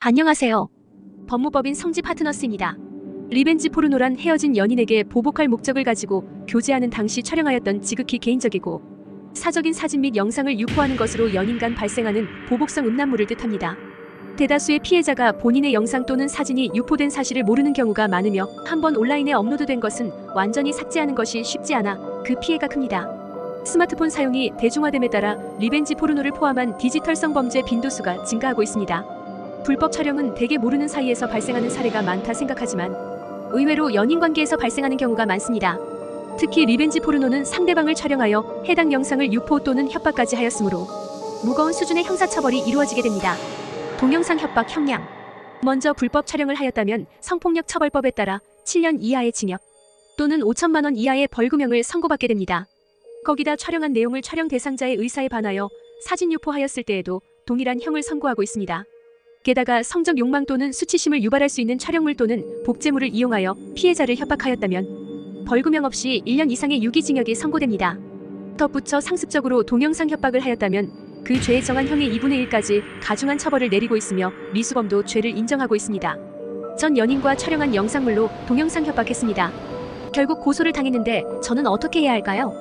안녕하세요. 법무법인 성지 파트너스입니다. 리벤지 포르노란 헤어진 연인에게 보복할 목적을 가지고 교제하는 당시 촬영하였던 지극히 개인적이고 사적인 사진 및 영상을 유포하는 것으로 연인 간 발생하는 보복성 음란물을 뜻합니다. 대다수의 피해자가 본인의 영상 또는 사진이 유포된 사실을 모르는 경우가 많으며 한번 온라인에 업로드된 것은 완전히 삭제하는 것이 쉽지 않아 그 피해가 큽니다. 스마트폰 사용이 대중화됨에 따라 리벤지 포르노를 포함한 디지털 성범죄 빈도수가 증가하고 있습니다. 불법 촬영은 대개 모르는 사이에서 발생하는 사례가 많다 생각하지만 의외로 연인관계에서 발생하는 경우가 많습니다. 특히 리벤지 포르노는 상대방을 촬영하여 해당 영상을 유포 또는 협박까지 하였으므로 무거운 수준의 형사처벌이 이루어지게 됩니다. 동영상 협박 형량. 먼저 불법 촬영을 하였다면 성폭력 처벌법에 따라 7년 이하의 징역 또는 5천만 원 이하의 벌금형을 선고받게 됩니다. 거기다 촬영한 내용을 촬영 대상자의 의사에 반하여 사진 유포하였을 때에도 동일한 형을 선고하고 있습니다. 게다가 성적 욕망 또는 수치심을 유발할 수 있는 촬영물 또는 복제물을 이용하여 피해자를 협박하였다면 벌금형 없이 1년 이상의 유기징역이 선고됩니다. 덧붙여 상습적으로 동영상 협박을 하였다면 그 죄에 정한 형의 2분의 1까지 가중한 처벌을 내리고 있으며 미수범도 죄를 인정하고 있습니다. 전 연인과 촬영한 영상물로 동영상 협박했습니다. 결국 고소를 당했는데 저는 어떻게 해야 할까요?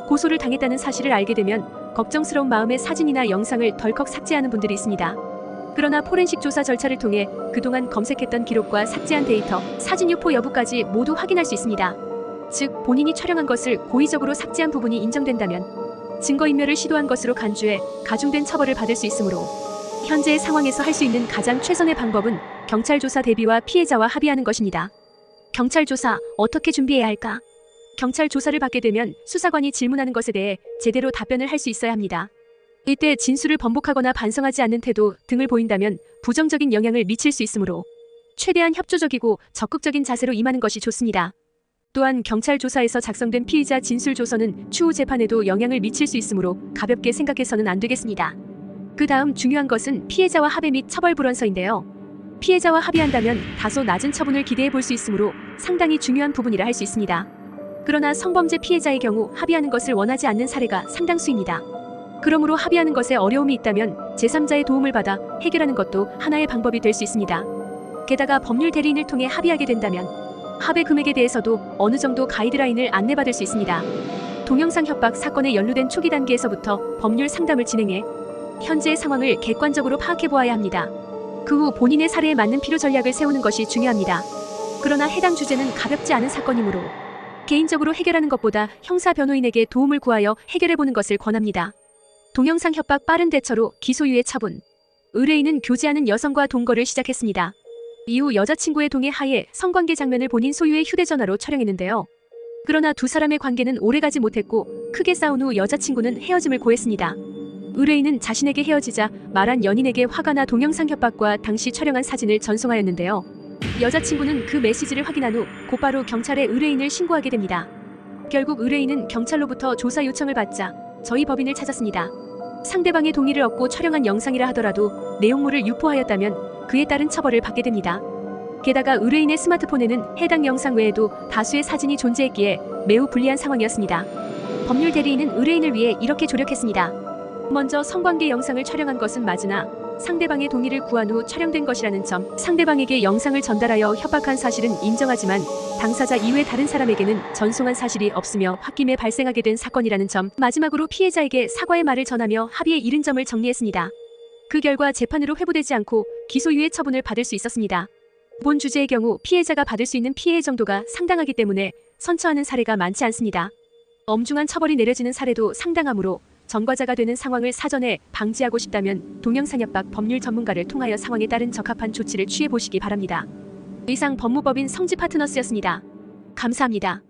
고소를 당했다는 사실을 알게 되면 걱정스러운 마음에 사진이나 영상을 덜컥 삭제하는 분들이 있습니다. 그러나 포렌식 조사 절차를 통해 그동안 검색했던 기록과 삭제한 데이터, 사진 유포 여부까지 모두 확인할 수 있습니다. 즉, 본인이 촬영한 것을 고의적으로 삭제한 부분이 인정된다면 증거인멸을 시도한 것으로 간주해 가중된 처벌을 받을 수 있으므로 현재의 상황에서 할 수 있는 가장 최선의 방법은 경찰 조사 대비와 피해자와 합의하는 것입니다. 경찰 조사 어떻게 준비해야 할까? 경찰 조사를 받게 되면 수사관이 질문하는 것에 대해 제대로 답변을 할 수 있어야 합니다. 이때 진술을 번복하거나 반성하지 않는 태도 등을 보인다면 부정적인 영향을 미칠 수 있으므로 최대한 협조적이고 적극적인 자세로 임하는 것이 좋습니다. 또한 경찰 조사에서 작성된 피의자 진술 조서는 추후 재판에도 영향을 미칠 수 있으므로 가볍게 생각해서는 안 되겠습니다. 그 다음 중요한 것은 피해자와 합의 및 처벌 불원서인데요. 피해자와 합의한다면 다소 낮은 처분을 기대해 볼 수 있으므로 상당히 중요한 부분이라 할 수 있습니다. 그러나 성범죄 피해자의 경우 합의하는 것을 원하지 않는 사례가 상당수입니다. 그러므로 합의하는 것에 어려움이 있다면 제3자의 도움을 받아 해결하는 것도 하나의 방법이 될 수 있습니다. 게다가 법률 대리인을 통해 합의하게 된다면 합의 금액에 대해서도 어느 정도 가이드라인을 안내받을 수 있습니다. 동영상 협박 사건에 연루된 초기 단계에서부터 법률 상담을 진행해 현재의 상황을 객관적으로 파악해 보아야 합니다. 그 후 본인의 사례에 맞는 필요 전략을 세우는 것이 중요합니다. 그러나 해당 주제는 가볍지 않은 사건이므로 개인적으로 해결하는 것보다 형사 변호인에게 도움을 구하여 해결해 보는 것을 권합니다. 동영상 협박 빠른 대처로 기소유예 처분. 의뢰인은 교제하는 여성과 동거를 시작했습니다. 이후 여자친구의 동의 하에 성관계 장면을 본인 소유의 휴대전화로 촬영했는데요. 그러나 두 사람의 관계는 오래가지 못했고 크게 싸운 후 여자친구는 헤어짐을 고했습니다. 의뢰인은 자신에게 헤어지자 말한 연인에게 화가 나 동영상 협박과 당시 촬영한 사진을 전송하였는데요. 여자친구는 그 메시지를 확인한 후 곧바로 경찰에 의뢰인을 신고하게 됩니다. 결국 의뢰인은 경찰로부터 조사 요청을 받자 저희 법인을 찾았습니다. 상대방의 동의를 얻고 촬영한 영상이라 하더라도 내용물을 유포하였다면 그에 따른 처벌을 받게 됩니다. 게다가 의뢰인의 스마트폰에는 해당 영상 외에도 다수의 사진이 존재했기에 매우 불리한 상황이었습니다. 법률 대리인은 의뢰인을 위해 이렇게 조력했습니다. 먼저 성관계 영상을 촬영한 것은 맞으나 상대방의 동의를 구한 후 촬영된 것이라는 점, 상대방에게 영상을 전달하여 협박한 사실은 인정하지만 당사자 이외 다른 사람에게는 전송한 사실이 없으며 홧김에 발생하게 된 사건이라는 점, 마지막으로 피해자에게 사과의 말을 전하며 합의에 이른 점을 정리했습니다. 그 결과 재판으로 회부되지 않고 기소유예 처분을 받을 수 있었습니다. 본 주제의 경우 피해자가 받을 수 있는 피해의 정도가 상당하기 때문에 선처하는 사례가 많지 않습니다. 엄중한 처벌이 내려지는 사례도 상당하므로 전과자가 되는 상황을 사전에 방지하고 싶다면 동영상 협박 법률 전문가를 통하여 상황에 따른 적합한 조치를 취해 보시기 바랍니다. 이상 법무법인 성지 파트너스였습니다. 감사합니다.